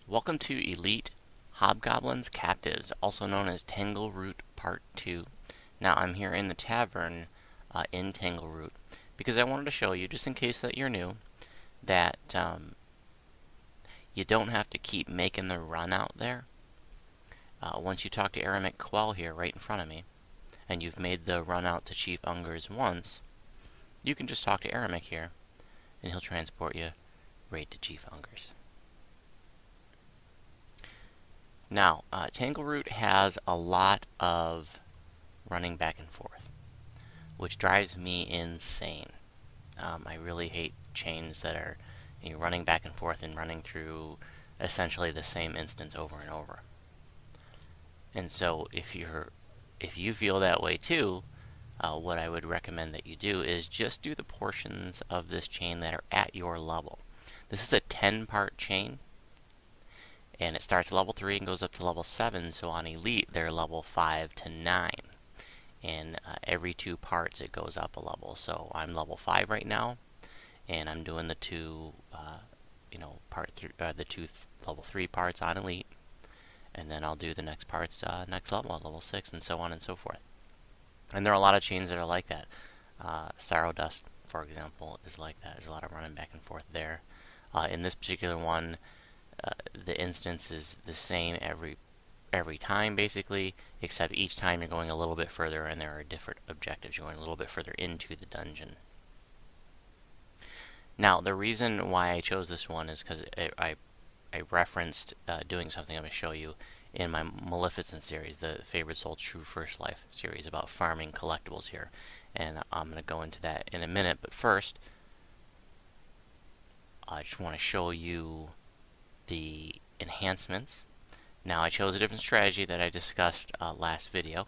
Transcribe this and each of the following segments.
Welcome to Elite Hobgoblins Captives, also known as Tangleroot Part 2. Now I'm here in the tavern in Tangleroot because I wanted to show you, just in case that you're new, that you don't have to keep making the run out there. Once you talk to Aramek Quell here right in front of me, and you've made the run out to Chief Ungers once, you can just talk to Aramek here, and he'll transport you right to Chief Ungers. Now, Tangleroot has a lot of running back and forth, which drives me insane. I really hate chains that are running back and forth and running through essentially the same instance over and over. And so, if you feel that way too, what I would recommend that you do is just do the portions of this chain that are at your level. This is a 10-part chain. And it starts at level 3 and goes up to level 7, so on Elite they're level 5 to 9. And every 2 parts it goes up a level. So I'm level 5 right now, and I'm doing the two, level 3 parts on Elite, and then I'll do the next parts next level, level 6, and so on and so forth. And there are a lot of chains that are like that. Sorrow Dust, for example, is like that. There's a lot of running back and forth there. In this particular one, the instance is the same every time, basically, except each time you're going a little bit further, and there are different objectives. You're going a little bit further into the dungeon. Now, the reason why I chose this one is because I referenced doing something I'm going to show you in my Maleficent series, the Favored Soul True First Life series, about farming collectibles here. And I'm going to go into that in a minute, but first, I just want to show you the enhancements. Now, I chose a different strategy that I discussed last video,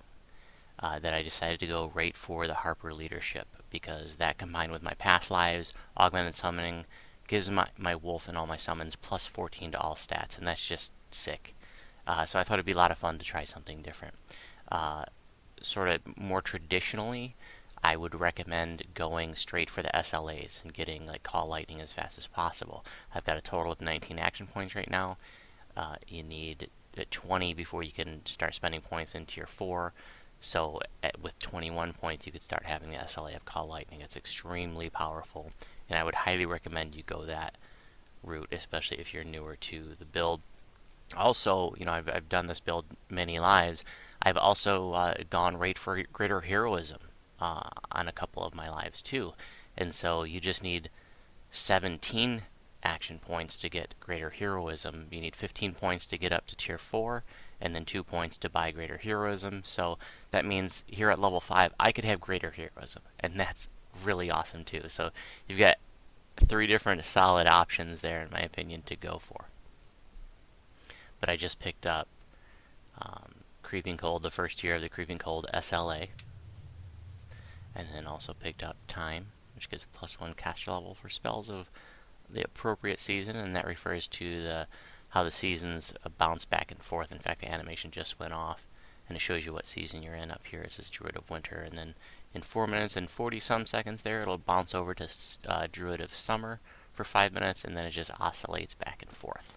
that I decided to go right for the Harper leadership, because that, combined with my past lives, augmented summoning, gives my wolf and all my summons plus 14 to all stats, and that's just sick. So I thought it'd be a lot of fun to try something different. Sort of more traditionally, I would recommend going straight for the SLAs and getting Call Lightning as fast as possible. I've got a total of 19 action points right now. You need 20 before you can start spending points in Tier 4. So with 21 points, you could start having the SLA of Call Lightning. It's extremely powerful, and I would highly recommend you go that route, especially if you're newer to the build. Also, I've done this build many lives. I've also gone right for greater heroism on a couple of my lives too, and so you just need 17 action points to get greater heroism. You need 15 points to get up to Tier 4, and then 2 points to buy greater heroism. So that means here at level 5 I could have greater heroism, and that's really awesome too. So you've got 3 different solid options there, in my opinion, to go for. But I just picked up Creeping Cold, the first tier of the Creeping Cold SLA. And then also picked up Time, which gives +1 caster level for spells of the appropriate season, and that refers to how the seasons bounce back and forth. In fact, the animation just went off, and it shows you what season you're in. Up here it says Druid of Winter, and then in 4 minutes and 40-some seconds there, it'll bounce over to Druid of Summer for 5 minutes, and then it just oscillates back and forth.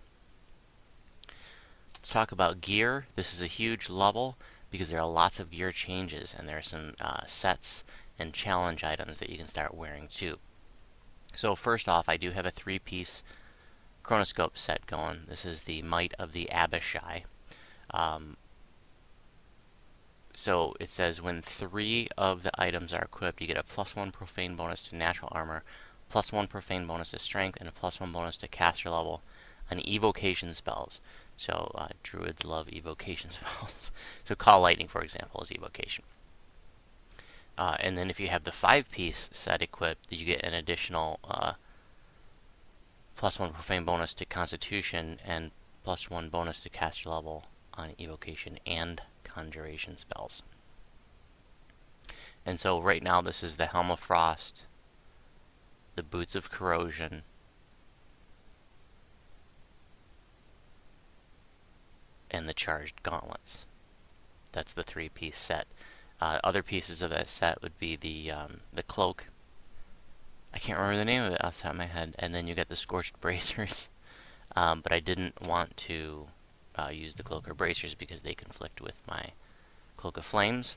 Let's talk about gear. This is a huge level because there are lots of gear changes, and there are some sets and challenge items that you can start wearing too. So first off, I do have a 3-piece chronoscope set going. This is the Might of the Abishai. So it says when 3 of the items are equipped, you get a +1 profane bonus to natural armor, +1 profane bonus to strength, and a +1 bonus to caster level on evocation spells. So druids love evocation spells. So Call Lightning, for example, is evocation. And then if you have the 5-piece set equipped, you get an additional +1 profane bonus to Constitution and +1 bonus to caster level on evocation and conjuration spells. And so right now this is the Helm of Frost, the Boots of Corrosion, and the Charged Gauntlets. That's the 3-piece set. Other pieces of that set would be the cloak. I can't remember the name of it off the top of my head. And then you get the Scorched Bracers, but I didn't want to use the Cloak of Bracers because they conflict with my Cloak of Flames.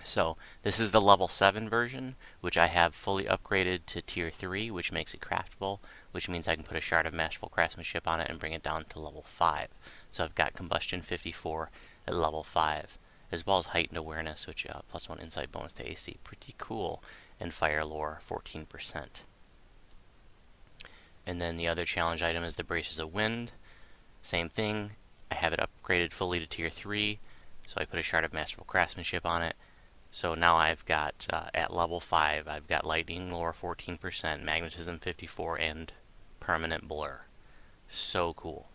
So this is the level 7 version, which I have fully upgraded to tier 3, which makes it craftable, which means I can put a Shard of Masterful Craftsmanship on it and bring it down to level 5. So I've got Combustion 54 at level 5, as well as Heightened Awareness, which +1 Insight bonus to AC. Pretty cool. And Fire Lore, 14%. And then the other challenge item is the Braces of Wind. Same thing. I have it upgraded fully to tier 3, so I put a Shard of Masterful Craftsmanship on it. So now I've got, at level 5, I've got Lightning Lore 14%, Magnetism 54, and Permanent Blur. So cool.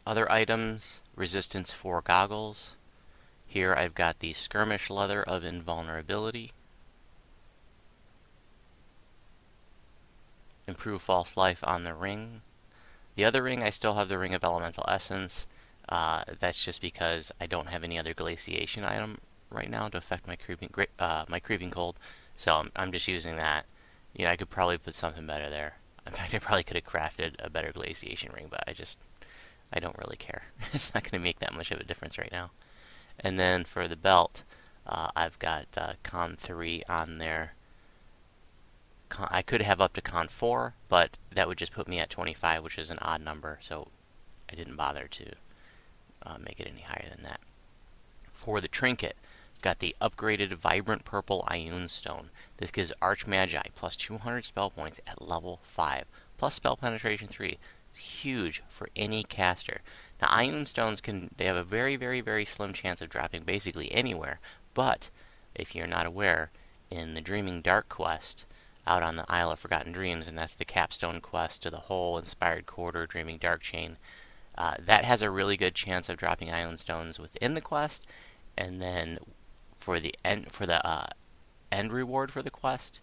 Other items, Resistance 4 Goggles. Here I've got the Skirmish Leather of Invulnerability. Improve False Life on the ring. The other ring, I still have the Ring of Elemental Essence. That's just because I don't have any other glaciation item right now to affect my creeping cold. So I'm just using that. You know, I could probably put something better there. In fact, I probably could have crafted a better glaciation ring, but I don't really care. It's not going to make that much of a difference right now. And then for the belt, I've got Con 3 on there. I could have up to Con 4, but that would just put me at 25, which is an odd number, so I didn't bother to make it any higher than that. For the trinket, got the upgraded Vibrant Purple Ioun Stone. This gives Archmagi plus 200 spell points at level 5, plus spell penetration 3. It's huge for any caster. Now, Ioun Stones they have a very, very, very slim chance of dropping basically anywhere, but if you're not aware, in the Dreaming Dark quest, out on the Isle of Forgotten Dreams, and that's the capstone quest to the whole Inspired Quarter Dreaming Dark chain, that has a really good chance of dropping Ioun Stones within the quest, and then for the end reward for the quest,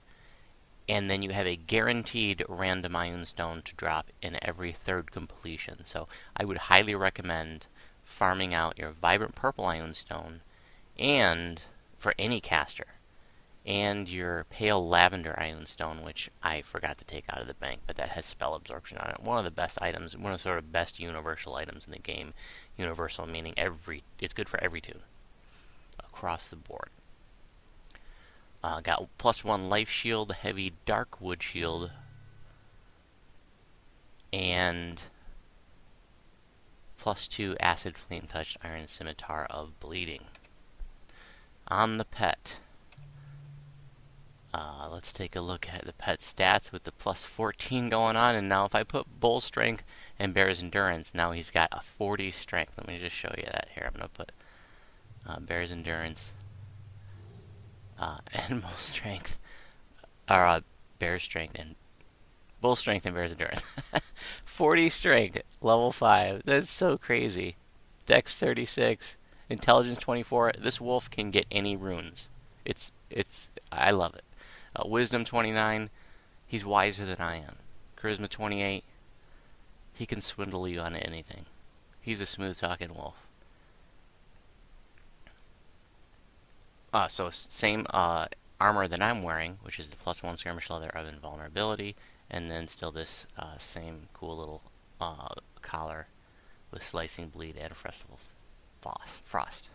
and then you have a guaranteed random Ioun Stone to drop in every third completion. So I would highly recommend farming out your Vibrant Purple Ioun Stone, and for any caster, and your Pale Lavender Ioun Stone, which I forgot to take out of the bank, but that has spell absorption on it. One of the best items, one of the sort of best universal items in the game. Universal meaning it's good for every tune across the board. Got +1 Life Shield, Heavy Darkwood Shield, and +2 Acid Flame Touched Iron Scimitar of Bleeding. On the pet, let's take a look at the pet stats with the +14 going on, and now if I put Bull Strength and Bear's Endurance, now he's got a 40 Strength. Let me just show you that here. I'm going to put Bear's Endurance and Bull Strength, or Bear's Strength and Bull Strength and Bear's Endurance. 40 Strength, level 5. That's so crazy. Dex 36, Intelligence 24. This wolf can get any runes. I love it. Wisdom 29, he's wiser than I am. Charisma 28, he can swindle you on anything. He's a smooth-talking wolf. So same armor that I'm wearing, which is the +1 Skirmish Leather of Invulnerability, and then still this same cool little collar with Slicing Bleed and Festival Frost.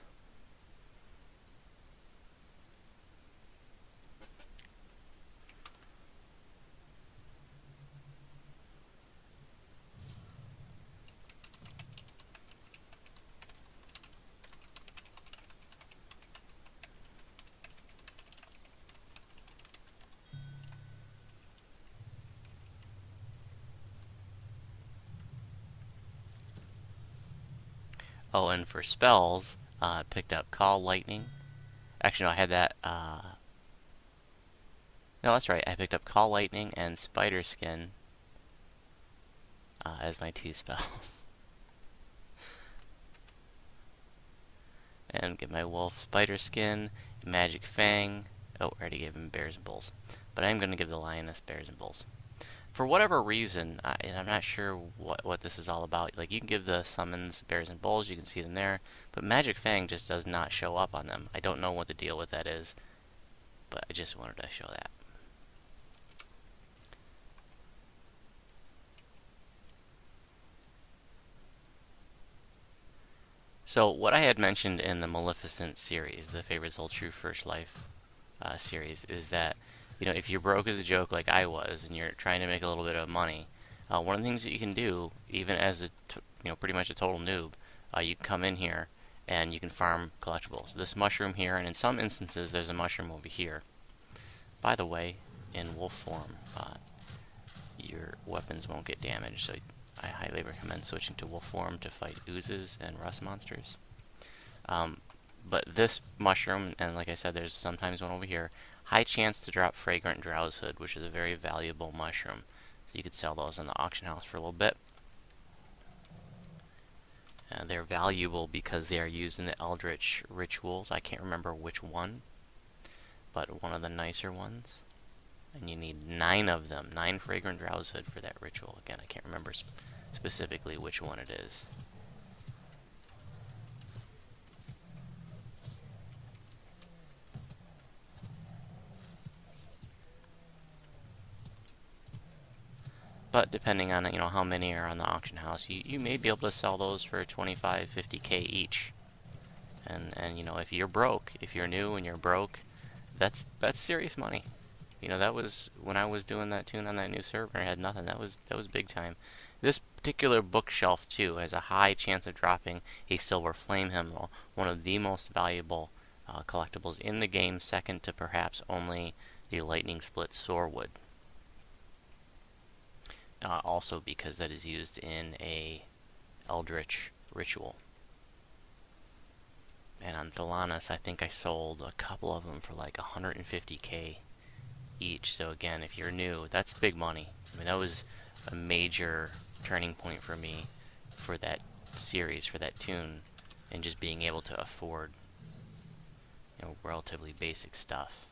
Oh, and for spells, picked up Call Lightning. Actually, no, I had that. No, that's right. I picked up Call Lightning and Spider Skin as my 2 spells. And get my Wolf Spider Skin, Magic Fang. Oh, I already gave him Bears and Bulls. But I am going to give the Lioness Bears and Bulls. For whatever reason, and I'm not sure what this is all about. Like, you can give the summons Bears and Bulls, you can see them there, but Magic Fang just does not show up on them. I don't know what the deal with that is, but I just wanted to show that. So what I had mentioned in the Maleficent series, the Favorites Hold True First Life series, is that if you're broke as a joke like I was, and you're trying to make a little bit of money, one of the things that you can do, even as a pretty much a total noob, you can come in here and you can farm collectibles. This mushroom here, and in some instances there's a mushroom over here. By the way, in wolf form, your weapons won't get damaged, so I highly recommend switching to wolf form to fight oozes and rust monsters. But this mushroom, and like I said, there's sometimes one over here, high chance to drop fragrant drowse hood, which is a very valuable mushroom. So you could sell those in the auction house for a little bit. They're valuable because they are used in the Eldritch rituals. I can't remember which one, but one of the nicer ones. And you need 9 of them, 9 fragrant drowse hood for that ritual. Again, I can't remember specifically which one it is. But depending on how many are on the auction house, you may be able to sell those for 25, 50k each. And if you're broke, if you're new and you're broke, that's serious money. That was when I was doing that tune on that new server. I had nothing. That was big time. This particular bookshelf too has a high chance of dropping a silver flame hymnal, one of the most valuable collectibles in the game, second to perhaps only the lightning split sorewood. Also because that is used in a Eldritch ritual. And on Thelanis, I think I sold a couple of them for like 150k each. So again, if you're new, that's big money. I mean, that was a major turning point for me for that series, for that tune, and just being able to afford relatively basic stuff.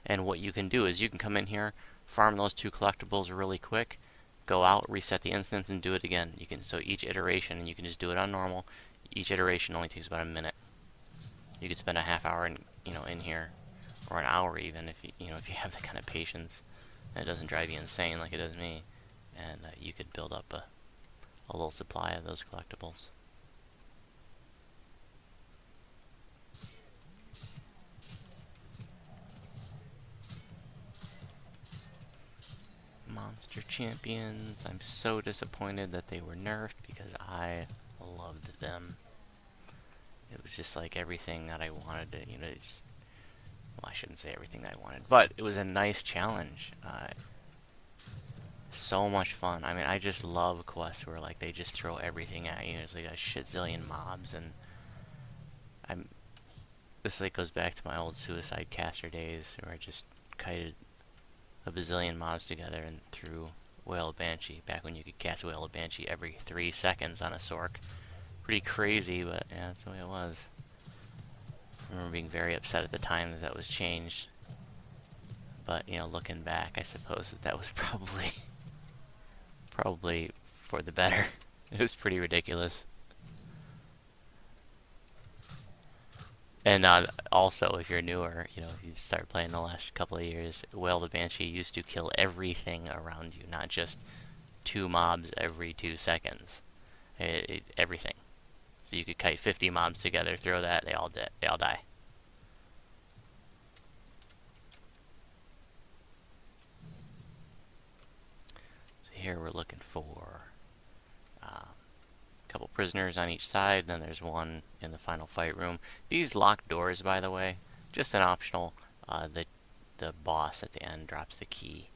And what you can do is you can come in here, farm those 2 collectibles really quick, go out, reset the instance, and do it again. So each iteration, and you can just do it on normal. Each iteration only takes about a minute. You could spend a half hour in here, or an hour even, if you have the kind of patience and it doesn't drive you insane like it does me. And you could build up a little supply of those collectibles. Monster champions. I'm so disappointed that they were nerfed because I loved them. It was just like everything that I wanted to, well, I shouldn't say everything that I wanted, but it was a nice challenge. So much fun. I mean, I just love quests where like they just throw everything at you. There's like a shitzillion mobs, and this like goes back to my old Suicide Caster days where I just kited a bazillion mobs together and threw Whale of Banshee, back when you could cast Whale of Banshee every 3 seconds on a Sork. Pretty crazy, but yeah, that's the way it was. I remember being very upset at the time that was changed. But, looking back, I suppose that was probably for the better. It was pretty ridiculous. And also, if you're newer, if you start playing the last couple of years, Whale the Banshee used to kill everything around you, not just 2 mobs every 2 seconds. Everything. So you could kite 50 mobs together, throw that, they all die. So here we're looking for a couple prisoners on each side, then there's one in the final fight room. These locked doors, by the way, just an optional. The boss at the end drops the key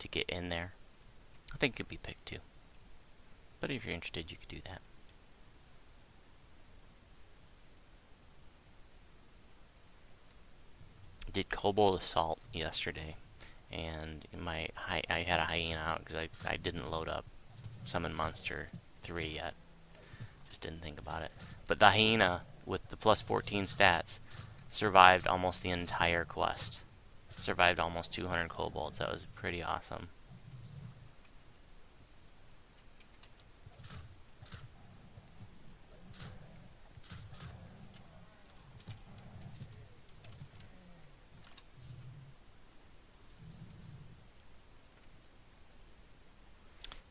to get in there. I think it could be picked too. But if you're interested, you could do that. Did Kobold Assault yesterday, and I had a hyena out because I didn't load up Summon Monster 3 yet. Just didn't think about it. But the hyena with the plus 14 stats survived almost the entire quest. Survived almost 200 kobolds. That was pretty awesome.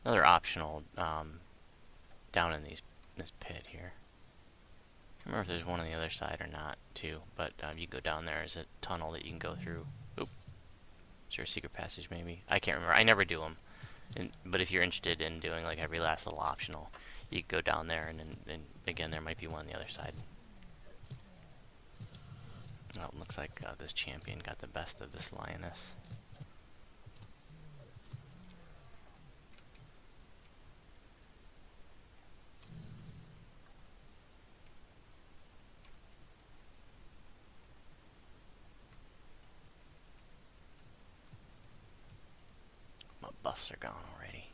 Another optional down in this pit here. I don't remember if there's one on the other side or not, too, but you go down there. There's a tunnel that you can go through. Oop. Is there a secret passage, maybe? I can't remember. I never do them. But if you're interested in doing like every last little optional, you can go down there, and again, there might be one on the other side. Oh, it looks like this champion got the best of this lioness. My buffs are gone already.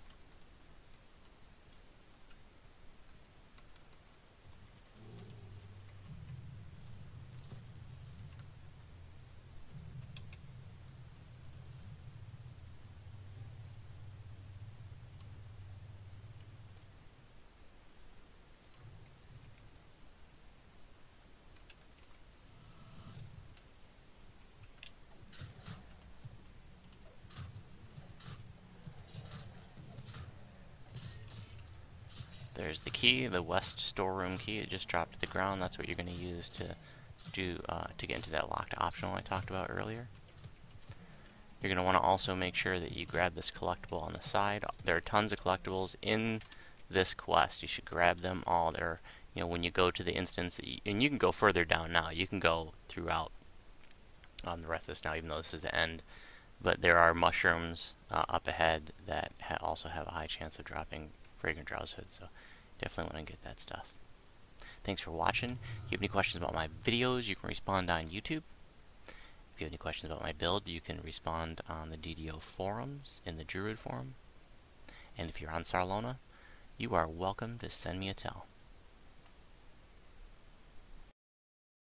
There's the key, the west storeroom key. It just dropped to the ground. That's what you're going to use to get into that locked optional I talked about earlier. You're going to want to also make sure that you grab this collectible on the side. There are tons of collectibles in this quest. You should grab them all. There, when you go to the instance, and you can go further down now. You can go throughout the rest of this now, even though this is the end. But there are mushrooms up ahead that also have a high chance of dropping fragrant drowse hood, so definitely want to get that stuff. Thanks for watching. If you have any questions about my videos, you can respond on YouTube. If you have any questions about my build, you can respond on the DDO forums, in the Druid forum. And if you're on Sarlona, you are welcome to send me a tell.